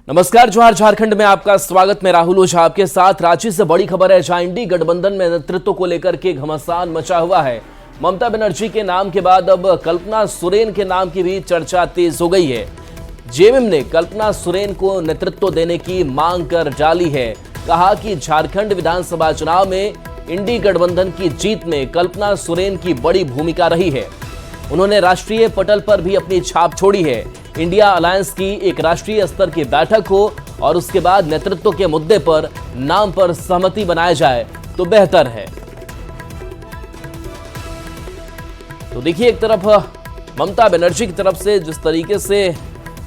नमस्कार, जोहार। झारखंड में आपका स्वागत। मैं राहुल ओझा आपके साथ। रांची से बड़ी खबर है, जहां इंडी गठबंधन में नेतृत्व को लेकर के घमासान मचा हुआ है। ममता बनर्जी के नाम के बाद अब कल्पना सोरेन के नाम की भी चर्चा तेज हो गई है। जेएमएम ने कल्पना सोरेन को नेतृत्व देने की मांग कर डाली है। कहा कि झारखंड विधानसभा चुनाव में इंडी गठबंधन की जीत में कल्पना सोरेन की बड़ी भूमिका रही है। उन्होंने राष्ट्रीय पटल पर भी अपनी छाप छोड़ी है। इंडिया अलायंस की एक राष्ट्रीय स्तर की बैठक हो और उसके बाद नेतृत्व के मुद्दे पर नाम पर सहमति बनाया जाए तो बेहतर है। तो देखिए, एक तरफ ममता बनर्जी की तरफ से जिस तरीके से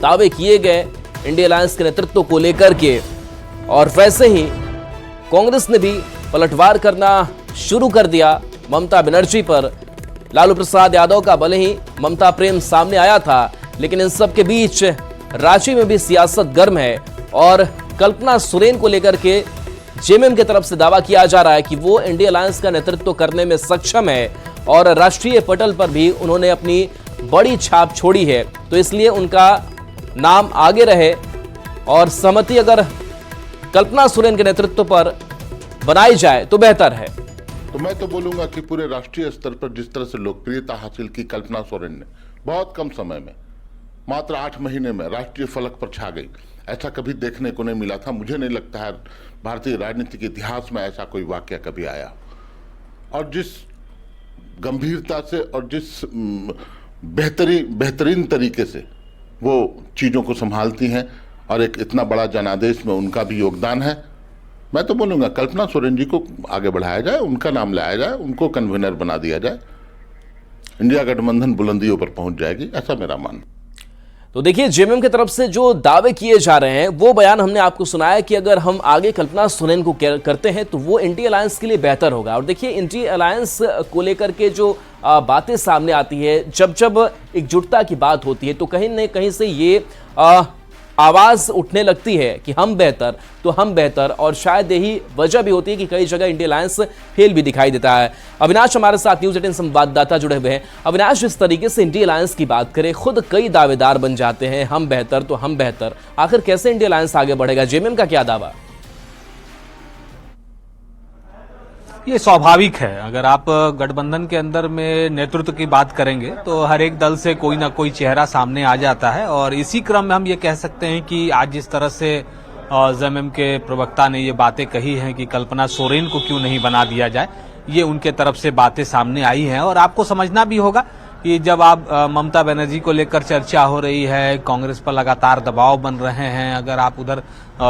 दावे किए गए इंडिया अलायंस के नेतृत्व को लेकर के, और वैसे ही कांग्रेस ने भी पलटवार करना शुरू कर दिया ममता बनर्जी पर। लालू प्रसाद यादव का भले ही ममता प्रेम सामने आया था, लेकिन इन सब के बीच रांची में भी सियासत गर्म है और कल्पना सोरेन को लेकर के जेएमएम की तरफ से दावा किया जा रहा है कि वो इंडिया अलायंस का नेतृत्व करने में सक्षम है और राष्ट्रीय पटल पर भी उन्होंने अपनी बड़ी छाप छोड़ी है। तो इसलिए उनका नाम आगे रहे और सहमति अगर कल्पना सोरेन के नेतृत्व पर बनाई जाए तो बेहतर है। तो मैं तो बोलूंगा कि पूरे राष्ट्रीय स्तर पर जिस तरह से लोकप्रियता हासिल की कल्पना सोरेन ने बहुत कम समय में, मात्र 8 महीने में राष्ट्रीय फलक पर छा गई, ऐसा कभी देखने को नहीं मिला था। मुझे नहीं लगता है भारतीय राजनीति के इतिहास में ऐसा कोई वाकया कभी आया। और जिस गंभीरता से और जिस बेहतरीन तरीके से वो चीज़ों को संभालती हैं और एक इतना बड़ा जनादेश में उनका भी योगदान है, मैं तो बोलूँगा कल्पना सोरेन जी को आगे बढ़ाया जाए, उनका नाम लाया जाए, उनको कन्वीनर बना दिया जाए। इंडिया गठबंधन बुलंदियों पर पहुंच जाएगी, ऐसा मेरा मानना। तो देखिए, जेएमएम की तरफ से जो दावे किए जा रहे हैं वो बयान हमने आपको सुनाया कि अगर हम आगे कल्पना सोरेन को करते हैं तो वो इंडिया अलायंस के लिए बेहतर होगा। और देखिए, इंडिया अलायंस को लेकर के जो बातें सामने आती है, जब एकजुटता की बात होती है तो कहीं न कहीं से ये आवाज उठने लगती है कि हम बेहतर तो हम बेहतर, और शायद यही वजह भी होती है कि कई जगह इंडिया अलायंस फेल भी दिखाई देता है। अविनाश हमारे साथ न्यूज़ 18 संवाददाता जुड़े हुए हैं। अविनाश, जिस तरीके से इंडिया अलायंस की बात करें, खुद कई दावेदार बन जाते हैं हम बेहतर तो हम बेहतर, आखिर कैसे इंडिया अलायंस आगे बढ़ेगा? जेएमएम का क्या दावा? ये स्वाभाविक है। अगर आप गठबंधन के अंदर में नेतृत्व की बात करेंगे तो हर एक दल से कोई ना कोई चेहरा सामने आ जाता है, और इसी क्रम में हम ये कह सकते हैं कि आज जिस तरह से जेएमएम के प्रवक्ता ने ये बातें कही हैं कि कल्पना सोरेन को क्यों नहीं बना दिया जाए, ये उनके तरफ से बातें सामने आई हैं। और आपको समझना भी होगा कि जब आप ममता बनर्जी को लेकर चर्चा हो रही है, कांग्रेस पर लगातार दबाव बन रहे हैं, अगर आप उधर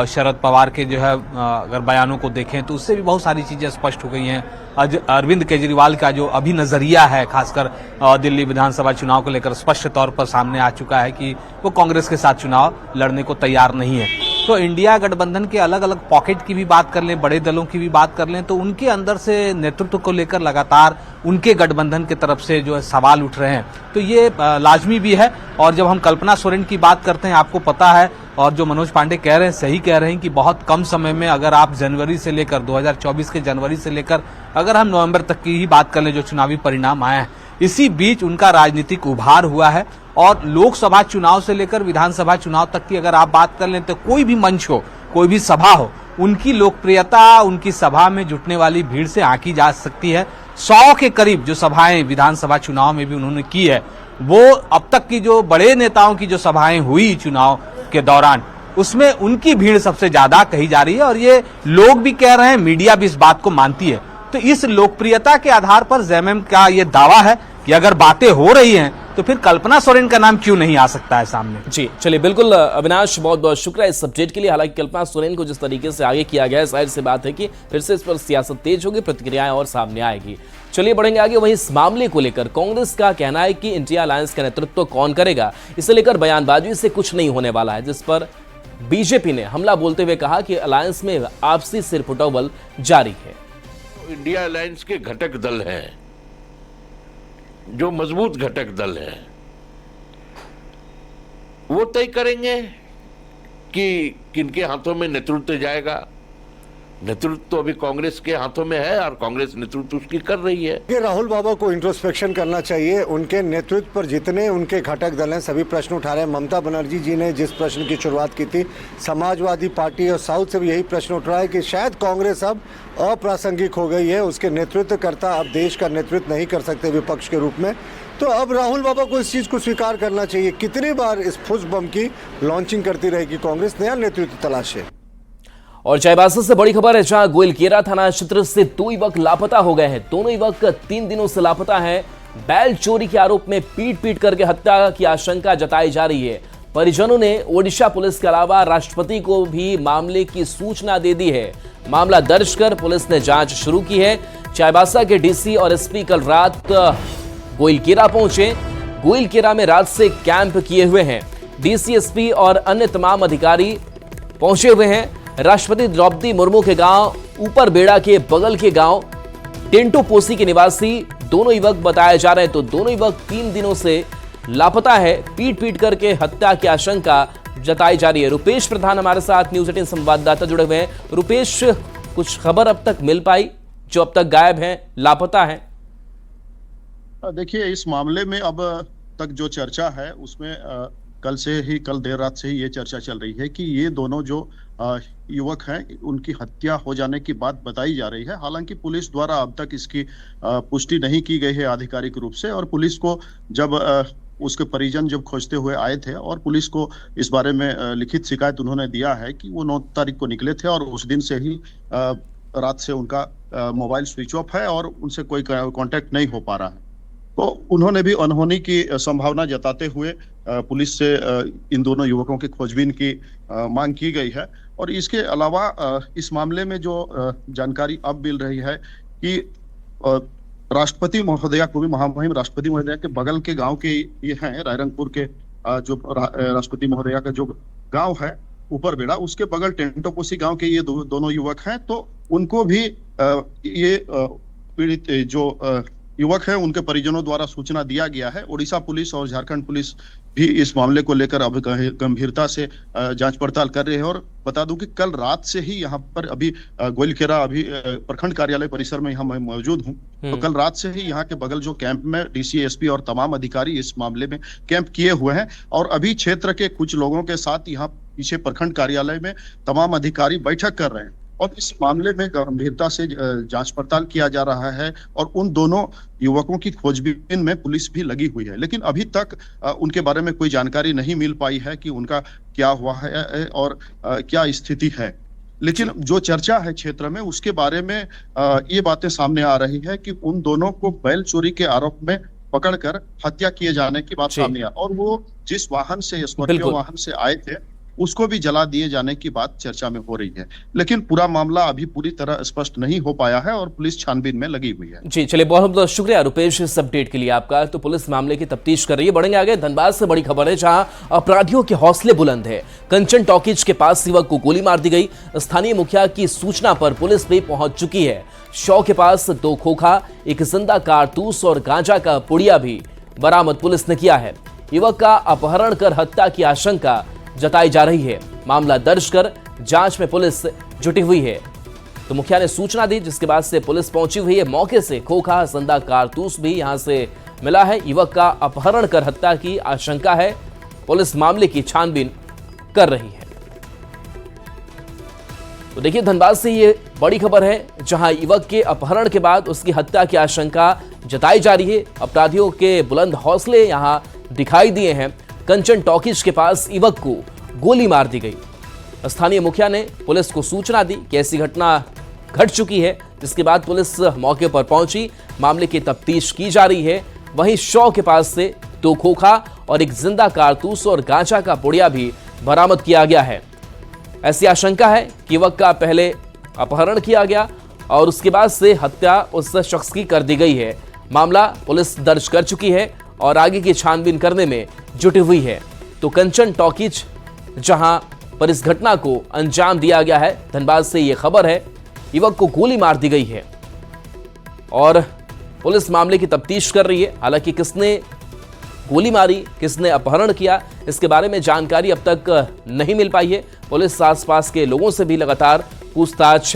शरद पवार के जो है अगर बयानों को देखें तो उससे भी बहुत सारी चीजें स्पष्ट हो गई हैं। अरविंद केजरीवाल का जो अभी नजरिया है, खासकर दिल्ली विधानसभा चुनाव को लेकर, स्पष्ट तौर पर सामने आ चुका है कि वो कांग्रेस के साथ चुनाव लड़ने को तैयार नहीं है। तो इंडिया गठबंधन के अलग अलग पॉकेट की भी बात कर लें, बड़े दलों की भी बात कर लें, तो उनके अंदर से नेतृत्व को लेकर लगातार उनके गठबंधन की तरफ से जो है सवाल उठ रहे हैं। तो ये लाजमी भी है। और जब हम कल्पना सोरेन की बात करते हैं, आपको पता है, और जो मनोज पांडे कह रहे हैं सही कह रहे हैं कि बहुत कम समय में, अगर आप जनवरी से लेकर 2024 के जनवरी से लेकर अगर हम नवंबर तक की ही बात कर लें, जो चुनावी परिणाम आए हैं, इसी बीच उनका राजनीतिक उभार हुआ है। और लोकसभा चुनाव से लेकर विधानसभा चुनाव तक की अगर आप बात कर लें तो कोई भी मंच हो, कोई भी सभा हो, उनकी लोकप्रियता उनकी सभा में जुटने वाली भीड़ से आंकी जा सकती है। 100 के करीब जो सभाएं विधानसभा चुनाव में भी उन्होंने की है, वो अब तक की जो बड़े नेताओं की जो सभाएं हुई चुनाव के दौरान, उसमें उनकी भीड़ सबसे ज्यादा कही जा रही है। और ये लोग भी कह रहे हैं, मीडिया भी इस बात को मानती है। तो इस लोकप्रियता के आधार पर जेएमएम का ये दावा है कि अगर बातें हो रही हैं तो फिर कल्पना सोरेन का नाम क्यों नहीं आ सकता है सामने। जी चलिए, बिल्कुल अविनाश, बहुत बहुत शुक्रिया इस अपडेट के लिए। हालांकि कल्पना सोरेन को जिस तरीके से आगे किया गया है, जाहिर सी बात है कि फिर से इस पर सियासत तेज होगी, प्रतिक्रियाएं और सामने आएगी। चलिए बढ़ेंगे आगे। वहीं इस मामले को लेकर कांग्रेस का कहना है कि इंडिया अलायंस का नेतृत्व कौन करेगा, इसे लेकर बयानबाजी से कुछ नहीं होने वाला है, जिस पर बीजेपी ने हमला बोलते हुए कहा कि अलायंस में आपसी सिरपुटौल जारी है। इंडिया अलायंस के घटक दल हैं, जो मजबूत घटक दल हैं, वो तय करेंगे कि किनके हाथों में नेतृत्व जाएगा। नेतृत्व तो अभी कांग्रेस के हाथों में है और कांग्रेस नेतृत्व उसकी कर रही है। कि राहुल बाबा को इंट्रोस्पेक्शन करना चाहिए। उनके नेतृत्व पर जितने उनके घटक दल हैं सभी प्रश्न उठा रहे हैं। ममता बनर्जी जी ने जिस प्रश्न की शुरुआत की थी, समाजवादी पार्टी और साउथ से भी यही प्रश्न उठ रहा है कि शायद कांग्रेस अब अप्रासंगिक हो गई है, उसके नेतृत्वकर्ता अब देश का नेतृत्व नहीं कर सकते विपक्ष के रूप में। तो अब राहुल बाबा को इस चीज़ को स्वीकार करना चाहिए। कितनी बार इस फुस बम की लॉन्चिंग करती रहेगी कांग्रेस? नया नेतृत्व तलाशे। और चाईबासा से बड़ी खबर है, जहां गोइलकेरा थाना क्षेत्र से 2 युवक लापता हो गए हैं। दोनों युवक 3 दिनों से लापता हैं। बैल चोरी के आरोप में पीट करके हत्या की आशंका जताई जा रही है। परिजनों ने ओडिशा पुलिस के अलावा राष्ट्रपति को भी मामले की सूचना दे दी है। मामला दर्ज कर पुलिस ने जांच शुरू की है। चाईबासा के डीसी और एसपी कल रात गोइलकेरा पहुंचे। गोइलकेरा में रात से कैंप किए हुए हैं। डीसी, एसपी और अन्य तमाम अधिकारी पहुंचे हुए हैं। राष्ट्रपति द्रौपदी मुर्मू के गांव ऊपर बेड़ा के बगल के गांव टेंटो पोसी के निवासी दोनों युवक बताए जा रहे हैं। तो दोनों युवक 3 दिनों से लापता है। पीट करके हत्या की आशंका जताई जा रही है। रुपेश प्रधान हमारे साथ न्यूज 18 संवाददाता जुड़े हुए हैं। रुपेश, कुछ खबर अब तक मिल पाई जो अब तक गायब हैं, लापता हैं? देखिए, इस मामले में अब तक जो चर्चा है उसमें कल देर रात से ही ये चर्चा चल रही है कि ये दोनों जो युवक हैं उनकी हत्या हो जाने की बात बताई जा रही है। हालांकि पुलिस द्वारा अब तक इसकी पुष्टि नहीं की गई है आधिकारिक रूप से। और पुलिस को जब उसके परिजन जब खोजते हुए आए थे और पुलिस को इस बारे में लिखित शिकायत उन्होंने दिया है कि वो 9 तारीख को निकले थे और उस दिन से ही रात से उनका मोबाइल स्विच ऑफ है और उनसे कोई कांटेक्ट नहीं हो पा रहा है। तो उन्होंने भी अनहोनी की संभावना जताते हुए पुलिस से इन दोनों युवकों की खोजबीन की मांग की गई है। और इसके अलावा इस मामले में जो जानकारी अब मिल रही है कि राष्ट्रपति महोदया को भी, महामहिम राष्ट्रपति महोदया के बगल के गांव के ये हैं, रायरंगपुर के जो राष्ट्रपति महोदया का जो गांव है ऊपर बेड़ा, उसके बगल टेंटोपोसी गांव के ये दोनों युवक हैं। तो उनको भी ये पीड़ित जो युवक है उनके परिजनों द्वारा सूचना दिया गया है। ओडिशा पुलिस और झारखंड पुलिस भी इस मामले को लेकर अब गंभीरता से जांच पड़ताल कर रही है। और बता दूं कि कल रात से ही यहाँ पर अभी गोइलकेरा अभी प्रखंड कार्यालय परिसर में यहाँ मैं मौजूद हूँ। तो कल रात से ही यहाँ के बगल जो कैंप में डीसी, एसपी और तमाम अधिकारी इस मामले में कैंप किए हुए हैं। और अभी क्षेत्र के कुछ लोगों के साथ यहाँ पीछे प्रखंड कार्यालय में तमाम अधिकारी बैठक कर रहे हैं और इस मामले में गंभीरता से जांच पड़ताल किया जा रहा है। और उन दोनों युवकों की खोजबीन में पुलिस भी लगी हुई है। लेकिन अभी तक उनके बारे में कोई जानकारी नहीं मिल पाई है कि उनका क्या हुआ है और क्या स्थिति है। लेकिन जो चर्चा है क्षेत्र में उसके बारे में ये बातें सामने आ रही है कि उन दोनों को बैल चोरी के आरोप में पकड़कर हत्या किए जाने की बात सामने आ, और वो जिस वाहन से, स्कॉर्पियो वाहन से आए थे, उसको भी जला दिए जाने की बात चर्चा में हो रही है। लेकिन पूरा मामला अभी पूरी तरह स्पष्ट नहीं हो पाया है और पुलिस छानबीन में लगी हुई है। जी चलिए, बहुत बहुत शुक्रिया रुपेश इस अपडेट के लिए आपका। तो पुलिस मामले की तफ्तीश कर रही है। बढ़ेंगे आगे। धनबाद से बड़ी खबर है, जहां अपराधियों के हौसले बुलंद है। कंचन टॉकीज के पास युवक को गोली मार दी गई। स्थानीय मुखिया की सूचना पर पुलिस भी पहुंच चुकी है। शव के पास 2 खोखा, एक जिंदा कारतूस और गांजा का पुड़िया भी बरामद पुलिस ने किया है। युवक का अपहरण कर हत्या की आशंका जताई जा रही है। मामला दर्ज कर जांच में पुलिस जुटी हुई है। तो मुखिया ने सूचना दी, जिसके बाद से पुलिस पहुंची हुई है। मौके से खोखा, जिंदा कारतूस भी यहां से मिला है। युवक का अपहरण कर हत्या की आशंका है। पुलिस मामले की छानबीन कर रही है। तो देखिए, धनबाद से ये बड़ी खबर है, जहां युवक के अपहरण के बाद उसकी हत्या की आशंका जताई जा रही है। अपराधियों के बुलंद हौसले यहां दिखाई दिए हैं। कंचन टॉकीज के पास युवक को गोली मार दी गई। स्थानीय मुखिया ने पुलिस को सूचना दी कि ऐसी घटना घट चुकी है, जिसके बाद पुलिस मौके पर पहुंची। मामले की तफ्तीश की जा रही है। वहीं शव के पास से 2 खोखा और एक जिंदा कारतूस और गांजा का पुड़िया भी बरामद किया गया है। ऐसी आशंका है कि युवक का पहले अपहरण किया गया और उसके बाद से हत्या उस शख्स की कर दी गई है। मामला पुलिस दर्ज कर चुकी है और आगे की छानबीन करने में जुटी हुई है। तो कंचन टॉकीज जहां पर इस घटना को अंजाम दिया गया है, धनबाद से यह खबर है। युवक को गोली मार दी गई है और पुलिस मामले की तफ्तीश कर रही है। हालांकि किसने गोली मारी, किसने अपहरण किया, इसके बारे में जानकारी अब तक नहीं मिल पाई है। पुलिस आसपास के लोगों से भी लगातार पूछताछ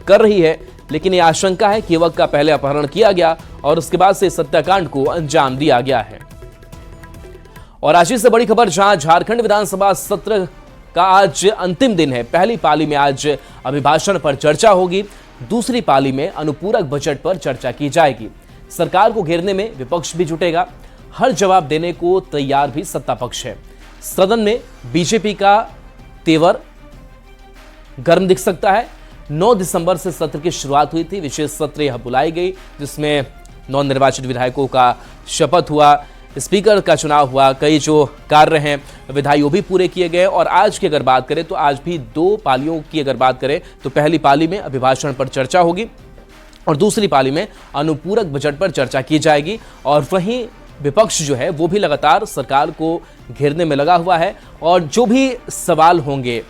कर रही है, लेकिन यह आशंका है कि युवक का पहले अपहरण किया गया और उसके बाद से इस हत्याकांड को अंजाम दिया गया है। और रांची से बड़ी खबर, जहां झारखंड विधानसभा सत्र का आज अंतिम दिन है। पहली पाली में आज अभिभाषण पर चर्चा होगी, दूसरी पाली में अनुपूरक बजट पर चर्चा की जाएगी। सरकार को घेरने में विपक्ष भी जुटेगा, हर जवाब देने को तैयार भी सत्ता पक्ष है। सदन में बीजेपी का तेवर गर्म दिख सकता है। 9 दिसंबर से सत्र की शुरुआत हुई थी, विशेष सत्र यह बुलाई गई जिसमें नवनिर्वाचित विधायकों का शपथ हुआ, स्पीकर का चुनाव हुआ, कई जो कार्य हैं विधायी वो भी पूरे किए गए। और आज की अगर बात करें तो आज भी 2 पालियों की अगर बात करें तो पहली पाली में अभिभाषण पर चर्चा होगी और दूसरी पाली में अनुपूरक बजट पर चर्चा की जाएगी। और वहीं विपक्ष जो है वो भी लगातार सरकार को घेरने में लगा हुआ है और जो भी सवाल होंगे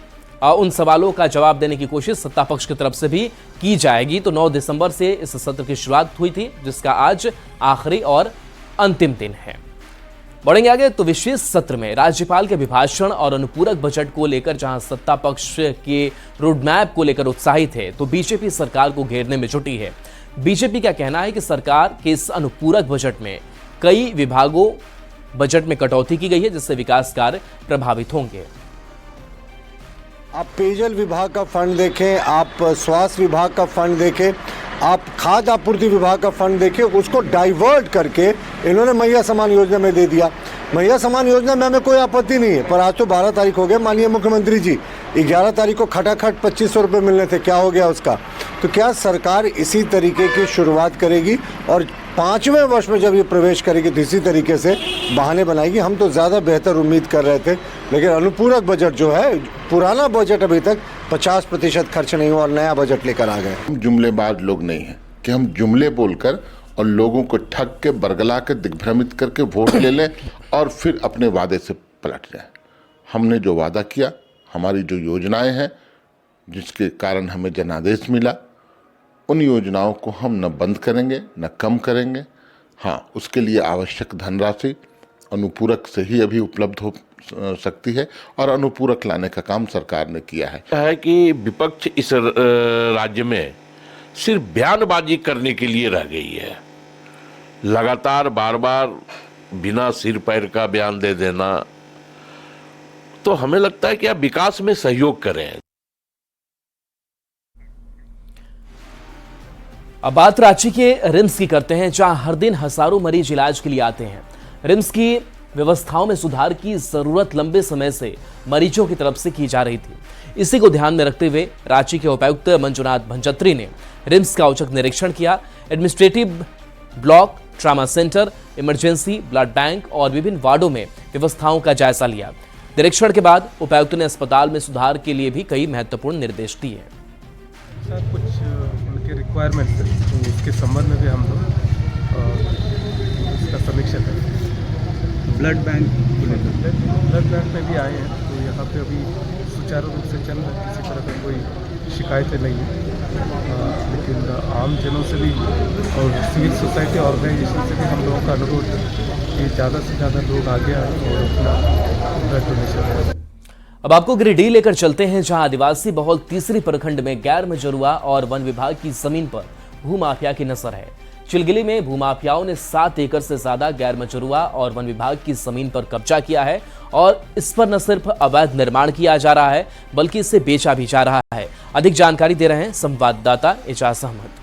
उन सवालों का जवाब देने की कोशिश सत्ता पक्ष की तरफ से भी की जाएगी। तो 9 दिसंबर से इस सत्र की शुरुआत हुई थी, जिसका आज आखिरी और अंतिम दिन है। बढ़ेंगे आगे तो विशेष सत्र में राज्यपाल के अभिभाषण और अनुपूरक बजट को लेकर जहां सत्ता पक्ष के रोडमैप को लेकर उत्साहित है, तो बीजेपी सरकार को घेरने में जुटी है। बीजेपी का कहना है कि सरकार के इस अनुपूरक बजट में कई विभागों बजट में कटौती की गई है, जिससे विकास कार्य प्रभावित होंगे। आप पेयजल विभाग का फंड देखें, आप स्वास्थ्य विभाग का फंड देखें, आप खाद्य आपूर्ति विभाग का फंड देखें, उसको डाइवर्ट करके इन्होंने मैया सम्मान योजना में दे दिया। मैया सम्मान योजना में हमें कोई आपत्ति नहीं है, पर आज तो 12 तारीख हो गया। माननीय मुख्यमंत्री जी 11 तारीख को खटाखट 2500 रुपये मिलने थे, क्या हो गया उसका? तो क्या सरकार इसी तरीके की शुरुआत करेगी और 5वें वर्ष में जब ये प्रवेश करेगी तो इसी तरीके से बहाने बनाएगी? हम तो ज़्यादा बेहतर उम्मीद कर रहे थे, लेकिन अनुपूरक बजट जो है, पुराना बजट अभी तक 50% खर्च नहीं हुआ और नया बजट लेकर आ गए। हम जुमलेबाज लोग नहीं हैं कि हम जुमले बोलकर और लोगों को ठग के, बरगला के, दिग्भ्रमित करके वोट ले लें और फिर अपने वादे से पलट जाएं। हमने जो वादा किया, हमारी जो योजनाएं हैं जिसके कारण हमें जनादेश मिला, उन योजनाओं को हम न बंद करेंगे न कम करेंगे। हाँ, उसके लिए आवश्यक धनराशि अनुपूरक से ही अभी उपलब्ध हो सकती है और अनुपूरक लाने का काम सरकार ने किया है कि विपक्ष इस राज्य में सिर्फ बयानबाजी करने के लिए रह गई है। लगातार बार बार बिना सिर पैर का बयान दे देना, तो हमें लगता है कि आप विकास में सहयोग करें। अब बात रांची के रिम्स की करते हैं, जहां हर दिन हजारों मरीज इलाज के लिए आते हैं। रिम्स की व्यवस्थाओं में सुधार की जरूरत लंबे समय से मरीजों की तरफ से की जा रही थी। इसी को ध्यान में रखते हुए रांची के उपायुक्त मंजुनाथ भंजत्री ने रिम्स का औचक निरीक्षण किया। Administrative block, trauma centre, emergency, blood bank और विभिन्न वार्डों में व्यवस्थाओं का जायजा लिया। निरीक्षण के बाद उपायुक्त ने अस्पताल में सुधार के लिए भी कई महत्वपूर्ण निर्देश दिए। कुछ उनके रिक्वायरमेंट्स है, तो उसके संबंध में भी हम लोग इसका समीक्षा करें। ब्लड बैंक में भी आए हैं, तो यहाँ पे अभी सुचारू रूप से चल रहा है, किसी तरह का कोई शिकायतें नहीं है। लेकिन आम जनों से भी और सिविल सोसाइटी ऑर्गेनाइजेशन से भी हम लोगों का अनुरोध है कि ज़्यादा से ज़्यादा लोग आगे आए और अपना ब्लड डोनेशन करें। अब आपको गिरिडीह लेकर चलते हैं, जहां आदिवासी बहुल तीसरी प्रखंड में गैर मजरूआ और वन विभाग की जमीन पर भूमाफिया की नजर है। चिलगिली में भूमाफियाओं ने 7 एकड़ से ज्यादा गैर मजरूआ और वन विभाग की जमीन पर कब्जा किया है और इस पर न सिर्फ अवैध निर्माण किया जा रहा है बल्कि इसे बेचा भी जा रहा है। अधिक जानकारी दे रहे हैं संवाददाता एजाज अहमद।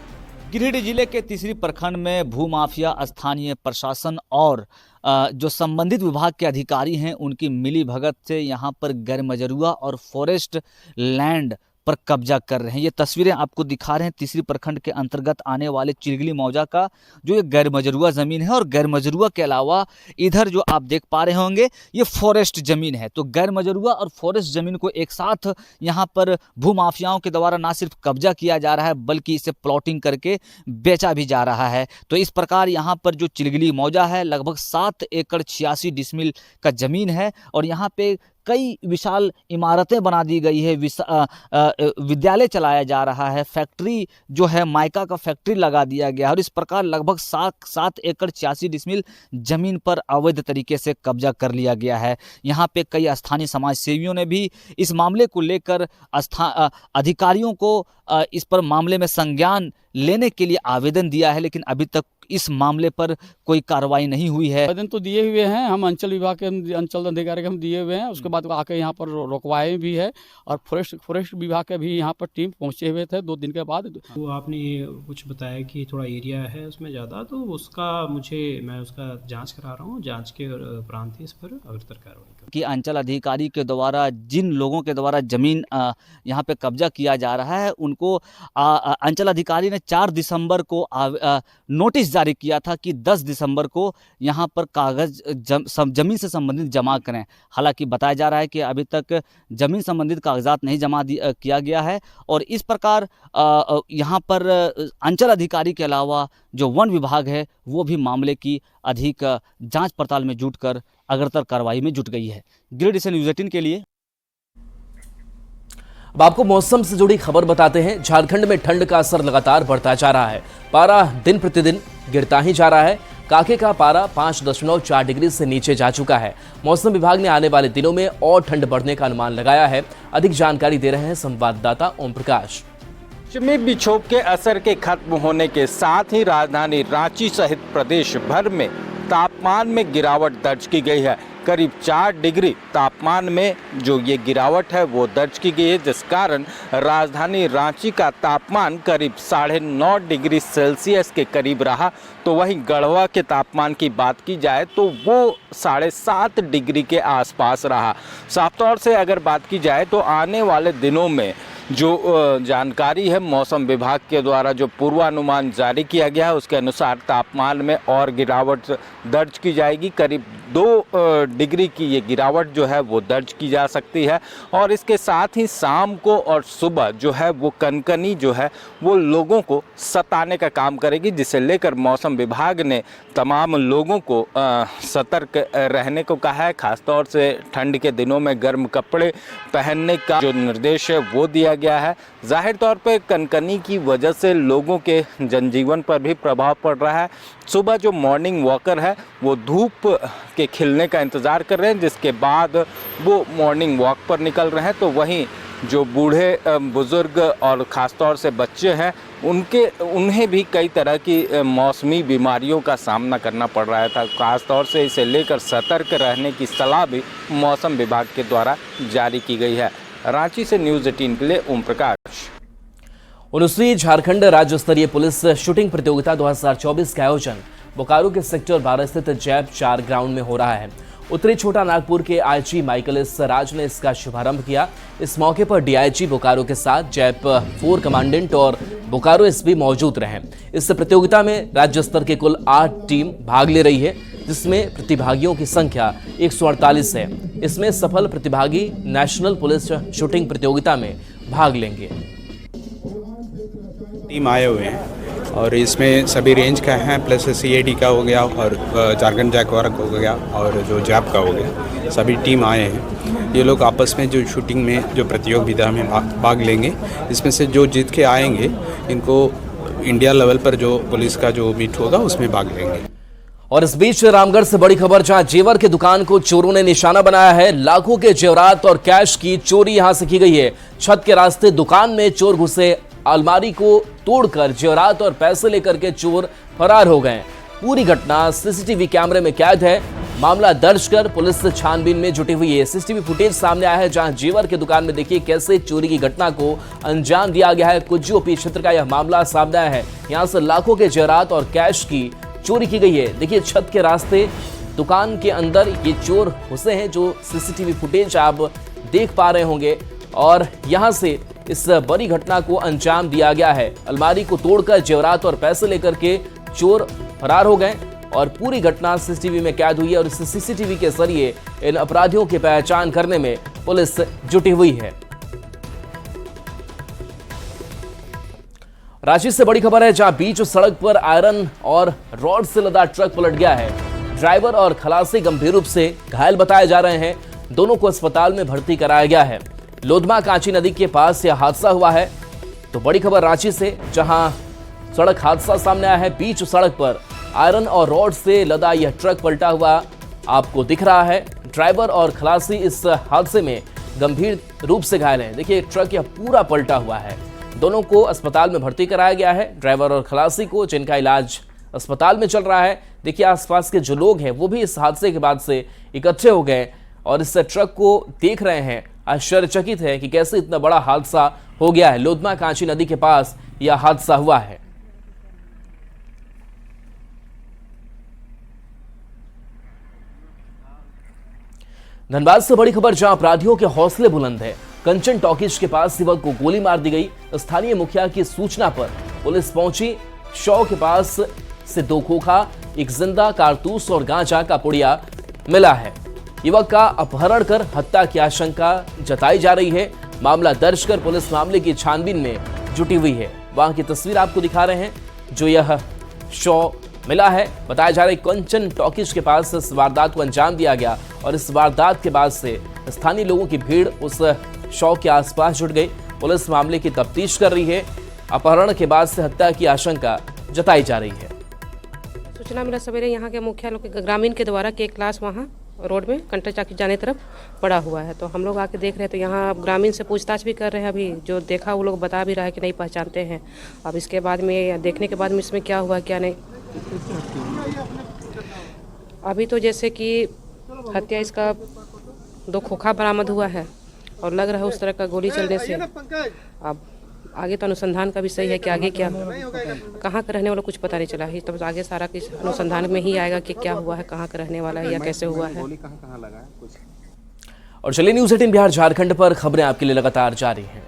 गिरिडीह जिले के तीसरी प्रखंड में भूमाफिया, स्थानीय प्रशासन और जो संबंधित विभाग के अधिकारी हैं उनकी मिली भगत से यहाँ पर गैर मजरूआ और फॉरेस्ट लैंड पर कब्जा कर रहे हैं। ये तस्वीरें आपको दिखा रहे हैं तीसरी प्रखंड के अंतर्गत आने वाले चिलगिली मौजा का जो ये गैर मजरूआ ज़मीन है। और गैर मजरूआ के अलावा इधर जो आप देख पा रहे होंगे ये फॉरेस्ट ज़मीन है। तो गैर मजरूआ और फॉरेस्ट ज़मीन को एक साथ यहाँ पर भूमाफियाओं के द्वारा ना सिर्फ कब्जा किया जा रहा है बल्कि इसे प्लॉटिंग करके बेचा भी जा रहा है। तो इस प्रकार यहाँ पर जो चिलगिली मौजा है लगभग 7 एकड़ 86 डिसमिल का ज़मीन है और यहाँ पे कई विशाल इमारतें बना दी गई है, विद्यालय चलाया जा रहा है, फैक्ट्री जो है माइका का फैक्ट्री लगा दिया गया है और इस प्रकार लगभग 7 एकड़ 86 डिसमिल जमीन पर अवैध तरीके से कब्जा कर लिया गया है। यहाँ पे कई स्थानीय समाज सेवियों ने भी इस मामले को लेकर अधिकारियों को इस पर मामले में संज्ञान लेने के लिए आवेदन दिया है, लेकिन अभी तक इस मामले पर कोई कार्रवाई नहीं हुई है। आवेदन तो दिए हुए हैं, हम अंचल विभाग के अंचल अधिकारी के हम दिए हुए हैं, उसके बाद आके यहाँ पर रोकवाए भी है और फॉरेस्ट विभाग के भी यहाँ पर टीम पहुँचे हुए थे 2 दिन के बाद। वो आपने ये कुछ बताया कि थोड़ा एरिया है उसमें ज़्यादा, तो मैं उसका जांच करा रहा हूँ, जांच के उपरांत ही इस पर अग्रतर कार्रवाई कि अंचल अधिकारी के द्वारा जिन लोगों के द्वारा जमीन यहाँ पे कब्जा किया जा रहा है उनको अंचल अधिकारी ने 4 दिसंबर को नोटिस जारी किया था कि 10 दिसंबर को यहाँ पर कागज जमीन से संबंधित जमा करें। हालांकि बताया जा रहा है कि अभी तक जमीन संबंधित कागजात नहीं जमा किया गया है और इस प्रकार यहाँ पर अंचल अधिकारी के अलावा जो वन विभाग है वो भी मामले की अधिक जांच पड़ताल में जुटकर अग्रतर कार्रवाई में जुट गई है। गिरिडीह से न्यूज़ 18 के लिए। अब आपको मौसम से जुड़ी खबर बताते हैं। झारखंड में ठंड का असर लगातार बढ़ता जा रहा है। पारा दिन प्रतिदिन गिरता ही जा रहा है। काके का पारा 5.4 डिग्री से नीचे जा चुका है। मौसम विभाग ने आने वाले दिनों में और ठंड बढ़ने का अनुमान लगाया है। अधिक जानकारी दे रहे हैं संवाददाता ओम प्रकाश। पश्चिमी विक्षोभ के असर के खत्म होने के साथ ही राजधानी रांची सहित प्रदेश भर में तापमान में गिरावट दर्ज की गई है। करीब 4 डिग्री तापमान में जो ये गिरावट है वो दर्ज की गई है, जिस कारण राजधानी रांची का तापमान करीब 9.5 डिग्री सेल्सियस के करीब रहा। तो वहीं गढ़वा के तापमान की बात की जाए तो वो 7.5 डिग्री के आसपास रहा। साफ तौर से अगर बात की जाए तो आने वाले दिनों में जो जानकारी है मौसम विभाग के द्वारा जो पूर्वानुमान जारी किया गया है उसके अनुसार तापमान में और गिरावट दर्ज की जाएगी। करीब 2 डिग्री की ये गिरावट जो है वो दर्ज की जा सकती है और इसके साथ ही शाम को और सुबह जो है वो कनकनी जो है वो लोगों को सताने का काम करेगी, जिसे लेकर मौसम विभाग ने तमाम लोगों को सतर्क रहने को कहा है। खासतौर से ठंड के दिनों में गर्म कपड़े पहनने का जो निर्देश है वो दिया गया है। जाहिर तौर पे कनकनी की वजह से लोगों के जनजीवन पर भी प्रभाव पड़ रहा है। सुबह जो मॉर्निंग वॉकर है वो धूप के खिलने का इंतज़ार कर रहे हैं, जिसके बाद वो मॉर्निंग वॉक पर निकल रहे हैं। तो वहीं जो बूढ़े बुज़ुर्ग और ख़ासतौर से बच्चे हैं उन्हें भी कई तरह की मौसमी बीमारियों का सामना करना पड़ रहा था। ख़ासतौर से इसे लेकर सतर्क रहने की सलाह भी मौसम विभाग के द्वारा जारी की गई है। रांची से न्यूज़ 18 के लिए ओम प्रकाश। 19वीं झारखंड राज्य स्तरीय पुलिस शूटिंग प्रतियोगिता 2024 का आयोजन बोकारो के सेक्टर 12 स्थित जैप 4 ग्राउंड में हो रहा है। उत्तरी छोटा नागपुर के आईजी माइकल एस राज ने इसका शुभारंभ किया। इस मौके पर डीआईजी बोकारो के साथ जैप 4 कमांडेंट और बोकारो एसपी मौजूद रहे। इस प्रतियोगिता में राज्य स्तर के कुल 8 टीम भाग ले रही है, जिसमें प्रतिभागियों की संख्या 148 है। इसमें सफल प्रतिभागी नेशनल पुलिस शूटिंग प्रतियोगिता में भाग लेंगे। टीम आए हुए हैं और इसमें सभी रेंज का है, प्लस सीएडी का हो गया और झारखंड जैकवार हो गया और जो जैप का हो गया, सभी टीम आए हैं। ये लोग आपस में जो शूटिंग में जो प्रतियोगिता में भाग लेंगे, इसमें से जो जीत के आएंगे इनको इंडिया लेवल पर जो पुलिस का जो मीट होगा उसमें भाग लेंगे। और इस बीच रामगढ़ से बड़ी खबर, जहां जेवर की दुकान को चोरों ने निशाना बनाया है। लाखों के जेवरात और कैश की चोरी यहां से की गई है। छत के रास्ते दुकान में चोर घुसे, अलमारी को तोड़कर जेवरात और पैसे लेकर के चोर फरार हो गए। पूरी घटना सीसीटीवी कैमरे में कैद है। मामला दर्ज कर पुलिस छानबीन में जुटी हुई है। सीसीटीवी फुटेज सामने आया है, जहां जेवर की दुकान में देखिए कैसे चोरी की घटना को अंजाम दिया गया है। कुज्जू क्षेत्र का यह मामला सामने आया है। यहां से लाखों के जेवरात और कैश की चोरी की गई है। देखिए छत के रास्ते दुकान के अंदर ये चोर घुसे हैं, जो सीसीटीवी फुटेज आप देख पा रहे होंगे। और यहां से इस बड़ी घटना को अंजाम दिया गया है। अलमारी को तोड़कर जेवरात और पैसे लेकर के चोर फरार हो गए और पूरी घटना सीसीटीवी में कैद हुई है। और इस सीसीटीवी के जरिए इन अपराधियों की पहचान करने में पुलिस जुटी हुई है। रांची से बड़ी खबर है, जहां बीच सड़क पर आयरन और रॉड से लदा ट्रक पलट गया है। ड्राइवर और खलासी गंभीर रूप से घायल बताए जा रहे हैं। दोनों को अस्पताल में भर्ती कराया गया है। लोधमा कांची नदी के पास यह हादसा हुआ है। तो बड़ी खबर रांची से, जहां सड़क हादसा सामने आया है। बीच सड़क पर आयरन और रॉड से लदा यह ट्रक पलटा हुआ आपको दिख रहा है। ड्राइवर और खलासी इस हादसे में गंभीर रूप से घायल हैं। देखिए, ट्रक यह पूरा पलटा हुआ है। दोनों को अस्पताल में भर्ती कराया गया है, ड्राइवर और खलासी को, जिनका इलाज अस्पताल में चल रहा है। देखिए, आसपास के जो लोग हैं वो भी इस हादसे के बाद से इकट्ठे हो गए और इस ट्रक को देख रहे हैं। आश्चर्यचकित है कि कैसे इतना बड़ा हादसा हो गया है। लोधमा कांची नदी के पास यह हादसा हुआ है। धनबाद से बड़ी खबर, जहां अपराधियों के हौसले बुलंद है। कंचन टॉकीज के पास युवक को गोली मार दी गई। स्थानीय मुखिया की सूचना पर पुलिस पहुंची। शव के पास से 2 खोखा, एक जिंदा कारतूस और गांजा का पुड़िया मिला है। युवक का अपहरण कर हत्या की आशंका जताई जा रही है। मामला दर्ज कर पुलिस मामले की छानबीन में जुटी हुई है। वहां की तस्वीर आपको दिखा रहे हैं, जो यह शव मिला है। बताया जा रहा है कंचन टॉकीज के पास इस वारदात को अंजाम दिया गया और इस वारदात के बाद से स्थानीय लोगों की भीड़ उस शव के आसपास जुट गई। पुलिस मामले की तफ्तीश कर रही है। अपहरण के बाद से हत्या की आशंका जताई जा रही है। सूचना मिला सवेरे यहाँ के मुखिया लोग ग्रामीण के द्वारा कि एक क्लास वहाँ रोड में कंटर चाकी जाने तरफ पड़ा हुआ है। तो हम लोग आके देख रहे हैं, तो यहाँ ग्रामीण से पूछताछ भी कर रहे हैं। अभी जो देखा वो लोग बता भी रहा है कि नहीं पहचानते हैं। अब इसके बाद में देखने के बाद में इसमें क्या हुआ क्या नहीं, अभी तो जैसे कि हत्या, इसका 2 खोखा बरामद हुआ है और लग रहा है उस तरह का गोली चलने से। अब आगे तो अनुसंधान का विषय है कि आगे क्या, कहाँ का रहने वाला कुछ पता नहीं चला है। तो आगे सारा कुछ अनुसंधान में ही आएगा कि क्या हुआ है, कहाँ का रहने वाला है या कैसे हुआ है। और चलिए, न्यूज़ 18 बिहार झारखंड पर खबरें आपके लिए लगातार जारी हैं।